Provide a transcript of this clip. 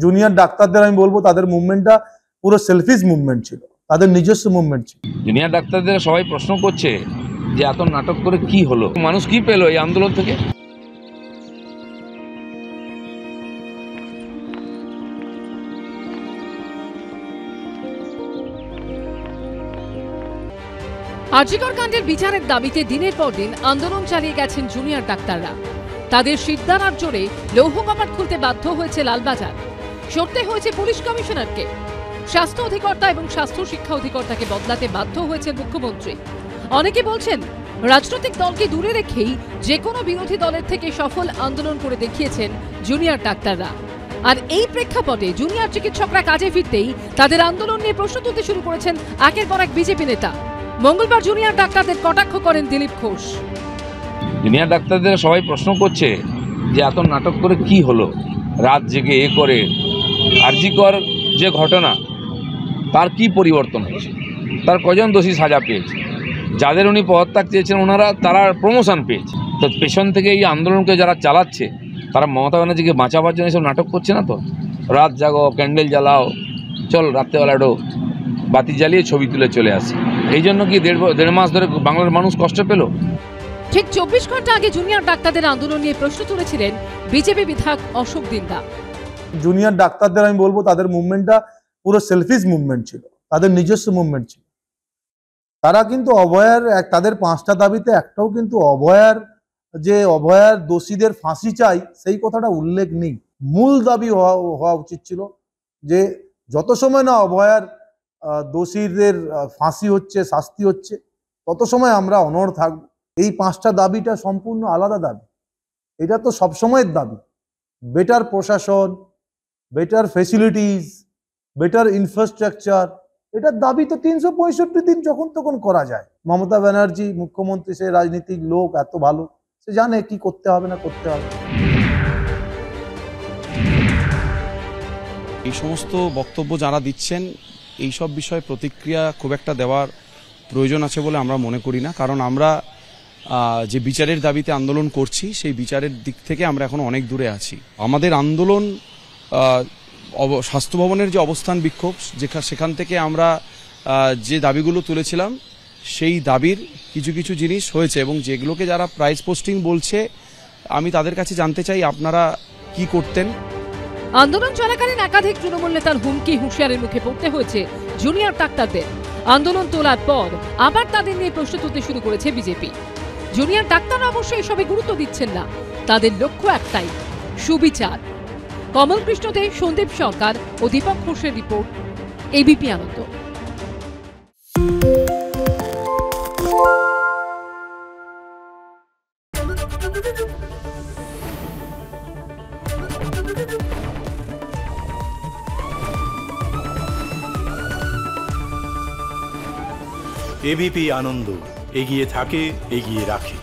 Junior ডাক্তারদের আমি বলবো তাদের মুভমেন্টটা পুরো সেলফিশ মুভমেন্ট ছিল, তাদের নিজস্ব মুভমেন্ট ছিল। জুনিয়র ডাক্তারদের সবাই প্রশ্ন করছে যে এত নাটক করে কি হলো, মানুষ কি পেলো এই আন্দোলন থেকে। আরজিকর কাণ্ডের বিচারের দাবিতে দিনের পর দিন আন্দোলন চালিয়ে গেছেন জুনিয়র ডাক্তাররা। তাদের সিদ্ধান্তের জোরে লৌহ কপাট খুলতে বাধ্য হয়েছে লালবাজার, সরতে হয়েছে পুলিশ কমিশনারকে, স্বাস্থ্য অধিকর্তা এবং স্বাস্থ্য শিক্ষা অধিকর্তাকে বদলাতে বাধ্য হয়েছেন মুখ্যমন্ত্রী। অনেকে বলছেন রাজনৈতিক দলকে দূরে রেখেই যে কোনো বিরোধী দলের থেকে সফল আন্দোলন করে দেখিয়েছেন জুনিয়র ডাক্তাররা। আর এই প্রেক্ষাপটে জুনিয়র চিকিৎসকরা কাজে ফিরতেই তাদের আন্দোলন নিয়ে প্রশ্ন তুলতে শুরু করেছেন একের পর এক বিজেপি নেতা। মঙ্গলবার জুনিয়র ডাক্তারদের কটাক্ষ করেন দিলীপ ঘোষ। জুনিয়র ডাক্তারদের সবাই প্রশ্ন করছে যে এত নাটক করে কি হলো, রাত জেগে এ করে আরজিকর যে ঘটনা তার কি পরিবর্তন হয়েছে, তার কজন দোষী সাজা পেয়েছে, যাদের উনি পদত্যাগ চেয়েছেন তারা প্রমোশন পেয়েছে। তো পেছন থেকে এই আন্দোলনকে যারা চালাচ্ছে তারা মমতা ব্যানার্জিকে বাঁচাবার জন্য এসব নাটক করছে না তো। রাত জাগো, ক্যান্ডেল জ্বালাও, চল রাত্রেবেলা একটু বাতি জ্বালিয়ে ছবি তুলে চলে আসে। এই জন্য কি দেড় মাস ধরে বাংলার মানুষ কষ্ট পেল? ঠিক 24 ঘন্টা আগে জুনিয়র ডাক্তারদের আন্দোলন নিয়ে প্রশ্ন তুলেছিলেন বিজেপি বিধায়ক অশোক দিন্দা। জুনিয়র ডাক্তারদের আমি বলবো তাদের মুভমেন্টটা পুরো সেলফিশ মুভমেন্ট ছিল, তাদের নিজস্ব মুভমেন্ট ছিল। তারা কিন্তু অভয়ার তাদের 5টা দাবিতে একটাও কিন্তু অভয়ার দোষীদের ফাঁসি চাই সেই কথাটা উল্লেখ নেই। মূল দাবি হওয়া উচিত ছিল যে যত সময় না অভয়ার দোষীদের ফাঁসি হচ্ছে, শাস্তি হচ্ছে, তত সময় আমরা অনড় থাকব। এই 5টা দাবিটা সম্পূর্ণ আলাদা দাবি। এটা তো সবসময়ের দাবি, বেটার প্রশাসন, বেটার ফেসিলিটিস, বেটার ইনফ্রাস্ট্রাকচার। এটার দাবি তো 365 দিন যখন তখন করা যায়। মমতা ব্যানার্জি মুখ্যমন্ত্রী, সে রাজনীতিক লোক, এত ভালো, সে জানে কি করতে হবে না করতে হবে। এই সমস্ত বক্তব্য যারা দিচ্ছেন এই সব বিষয়ে প্রতিক্রিয়া খুব একটা দেওয়ার প্রয়োজন আছে বলে আমরা মনে করি না, কারণ আমরা যে বিচারের দাবিতে আন্দোলন করছি সেই বিচারের দিক থেকে আমরা এখন অনেক দূরে আছি। আমাদের আন্দোলন স্বাস্থ্য ভবনের যে অবস্থান বিক্ষোভ, সেখান থেকে আমরা যে দাবিগুলো তুলেছিলাম সেই দাবির কিছু কিছু জিনিস হয়েছে, এবং যেগুলোকে যারা প্রাইস পোস্টিং বলছে আমি তাদের কাছে জানতে চাই আপনারা কি করতেন। আন্দোলন চলাকালীন একাধিক তৃণমূল নেতার হুমকি হুঁশিয়ারির মুখে পড়তে হয়েছে জুনিয়র ডাক্তারদের। আন্দোলন তোলার পর আবার তাদের নিয়ে প্রশ্ন তুলতে শুরু করেছে বিজেপি। জুনিয়র ডাক্তাররা অবশ্য এসবে গুরুত্ব দিচ্ছেন না, তাদের লক্ষ্য একটাই, সুবিচার। কমল কৃষ্ণ দে, সন্দীপ সরকার ও দীপক ঘোষের রিপোর্ট, এবিপি আনন্দ। এবিপি আনন্দ, এগিয়ে থাকে, এগিয়ে রাখে।